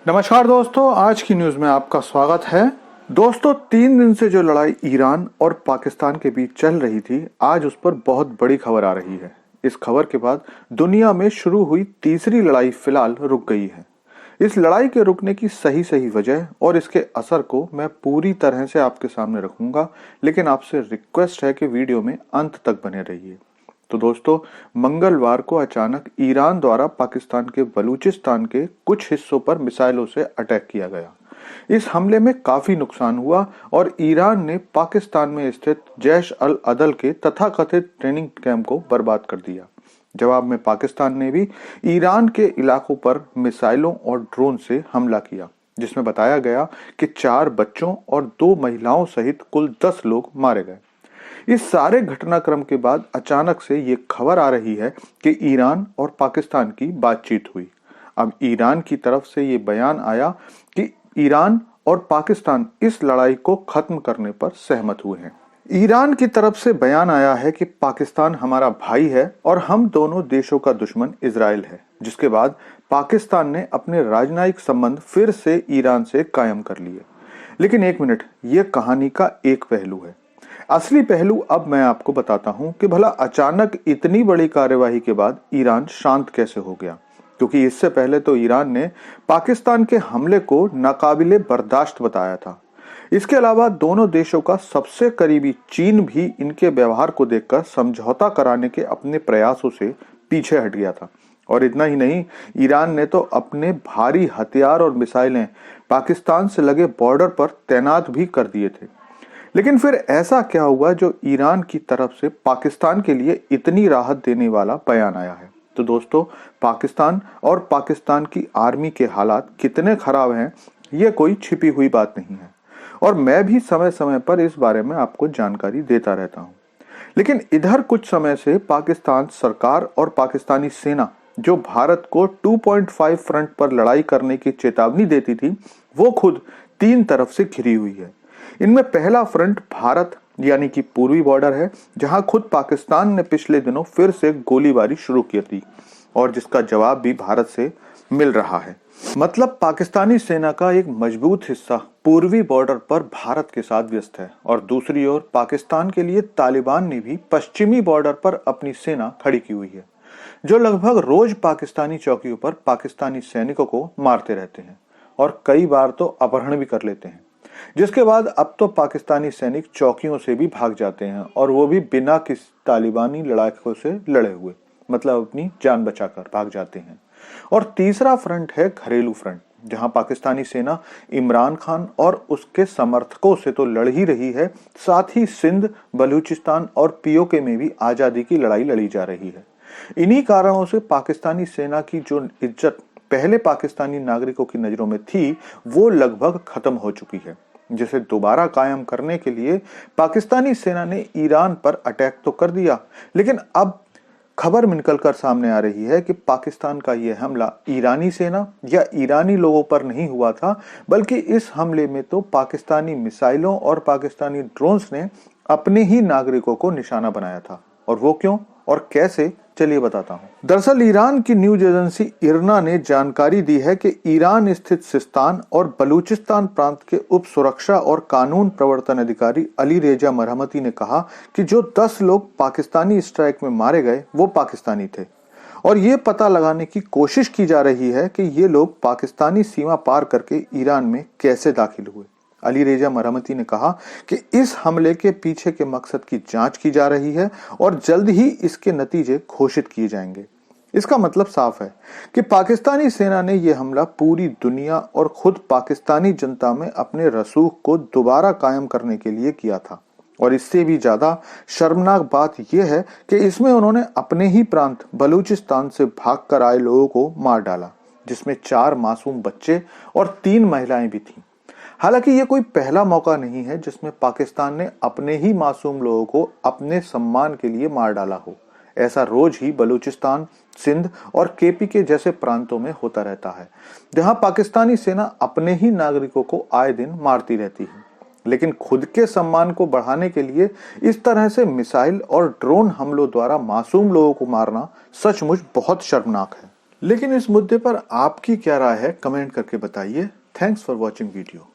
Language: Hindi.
नमस्कार दोस्तों, आज की न्यूज में आपका स्वागत है। दोस्तों, 3 दिन से जो लड़ाई ईरान और पाकिस्तान के बीच चल रही थी, आज उस पर बहुत बड़ी खबर आ रही है। इस खबर के बाद दुनिया में शुरू हुई तीसरी लड़ाई फिलहाल रुक गई है। इस लड़ाई के रुकने की सही वजह और इसके असर को मैं पूरी तरह से आपके सामने रखूंगा, लेकिन आपसे रिक्वेस्ट है कि वीडियो में अंत तक बने रहिए। तो दोस्तों, मंगलवार को अचानक ईरान द्वारा पाकिस्तान के बलूचिस्तान के कुछ हिस्सों पर मिसाइलों से अटैक किया गया। इस हमले में काफी नुकसान हुआ और ईरान ने पाकिस्तान में स्थित जैश अल अदल के तथाकथित ट्रेनिंग कैंप को बर्बाद कर दिया। जवाब में पाकिस्तान ने भी ईरान के इलाकों पर मिसाइलों और ड्रोन से हमला किया, जिसमें बताया गया कि 4 बच्चों और 2 महिलाओं सहित कुल 10 लोग मारे गए। इस सारे घटनाक्रम के बाद अचानक से ये खबर आ रही है कि ईरान और पाकिस्तान की बातचीत हुई। अब ईरान की तरफ से ये बयान आया कि ईरान और पाकिस्तान इस लड़ाई को खत्म करने पर सहमत हुए हैं। ईरान की तरफ से बयान आया है कि पाकिस्तान हमारा भाई है और हम दोनों देशों का दुश्मन इजराइल है, जिसके बाद पाकिस्तान ने अपने राजनयिक संबंध फिर से ईरान से कायम कर लिए। लेकिन एक मिनट, ये कहानी का एक पहलू है। असली पहलू अब मैं आपको बताता हूं कि भला अचानक इतनी बड़ी कार्यवाही के बाद ईरान शांत कैसे हो गया, क्योंकि इससे पहले तो ईरान ने पाकिस्तान के हमले को नाकाबिले बर्दाश्त बताया था। इसके अलावा दोनों देशों का सबसे करीबी चीन भी इनके व्यवहार को देखकर समझौता कराने के अपने प्रयासों से पीछे हट गया था। और इतना ही नहीं, ईरान ने तो अपने भारी हथियार और मिसाइलें पाकिस्तान से लगे बॉर्डर पर तैनात भी कर दिए थे। लेकिन फिर ऐसा क्या हुआ जो ईरान की तरफ से पाकिस्तान के लिए इतनी राहत देने वाला बयान आया है? तो दोस्तों, पाकिस्तान और पाकिस्तान की आर्मी के हालात कितने खराब हैं, ये कोई छिपी हुई बात नहीं है और मैं भी समय समय पर इस बारे में आपको जानकारी देता रहता हूं। लेकिन इधर कुछ समय से पाकिस्तान सरकार और पाकिस्तानी सेना जो भारत को 2.5 फ्रंट पर लड़ाई करने की चेतावनी देती थी, वो खुद 3 तरफ से घिरी हुई है। इनमें पहला फ्रंट भारत यानी कि पूर्वी बॉर्डर है, जहां खुद पाकिस्तान ने पिछले दिनों फिर से गोलीबारी शुरू की थी और जिसका जवाब भी भारत से मिल रहा है। मतलब पाकिस्तानी सेना का एक मजबूत हिस्सा पूर्वी बॉर्डर पर भारत के साथ व्यस्त है और दूसरी ओर पाकिस्तान के लिए तालिबान ने भी पश्चिमी बॉर्डर पर अपनी सेना खड़ी की हुई है, जो लगभग रोज पाकिस्तानी चौकियों पर पाकिस्तानी सैनिकों को मारते रहते हैं और कई बार तो अपहरण भी कर लेते हैं। जिसके बाद अब तो पाकिस्तानी सैनिक चौकियों से भी भाग जाते हैं और वो भी बिना किसी तालिबानी लड़ाकों से लड़े हुए, मतलब अपनी जान बचाकर भाग जाते हैं। और तीसरा फ्रंट है घरेलू फ्रंट, जहां पाकिस्तानी सेना इमरान खान और उसके समर्थकों से तो लड़ ही रही है, साथ ही सिंध, बलूचिस्तान और पीओके में भी आजादी की लड़ाई लड़ी जा रही है। इन्हीं कारणों से पाकिस्तानी सेना की जो इज्जत पहले पाकिस्तानी नागरिकों की नजरों में थी, वो लगभग खत्म हो चुकी है, जिसे दोबारा कायम करने के लिए पाकिस्तानी सेना ने ईरान पर अटैक तो कर दिया। लेकिन अब खबर निकलकर सामने आ रही है कि पाकिस्तान का यह हमला ईरानी सेना या ईरानी लोगों पर नहीं हुआ था, बल्कि इस हमले में तो पाकिस्तानी मिसाइलों और पाकिस्तानी ड्रोन्स ने अपने ही नागरिकों को निशाना बनाया था। और वो क्यों और कैसे, चलिए बताता हूं। दरअसल ईरान की न्यूज एजेंसी इरना ने जानकारी दी है कि ईरान स्थित सिस्तान और बलूचिस्तान प्रांत के उप सुरक्षा और कानून प्रवर्तन अधिकारी अली रेजा मरहमती ने कहा कि जो 10 लोग पाकिस्तानी स्ट्राइक में मारे गए वो पाकिस्तानी थे और ये पता लगाने की कोशिश की जा रही है कि ये लोग पाकिस्तानी सीमा पार करके ईरान में कैसे दाखिल हुए। अली रेजा मरहमती ने कहा कि इस हमले के पीछे के मकसद की जांच की जा रही है और जल्द ही इसके नतीजे घोषित किए जाएंगे। इसका मतलब साफ है कि पाकिस्तानी सेना ने यह हमला पूरी दुनिया और खुद पाकिस्तानी जनता में अपने रसूख को दोबारा कायम करने के लिए किया था। और इससे भी ज्यादा शर्मनाक बात यह है कि इसमें उन्होंने अपने ही प्रांत बलूचिस्तान से भागकर आए लोगों को मार डाला, जिसमें 4 मासूम बच्चे और 3 महिलाएं भी थीं। हालांकि ये कोई पहला मौका नहीं है जिसमें पाकिस्तान ने अपने ही मासूम लोगों को अपने सम्मान के लिए मार डाला हो। ऐसा रोज ही बलूचिस्तान, सिंध और केपी के जैसे प्रांतों में होता रहता है, जहां पाकिस्तानी सेना अपने ही नागरिकों को आए दिन मारती रहती है। लेकिन खुद के सम्मान को बढ़ाने के लिए इस तरह से मिसाइल और ड्रोन हमलों द्वारा मासूम लोगों को मारना सचमुच बहुत शर्मनाक है। लेकिन इस मुद्दे पर आपकी क्या राय है, कमेंट करके बताइए। Thanks for watching video.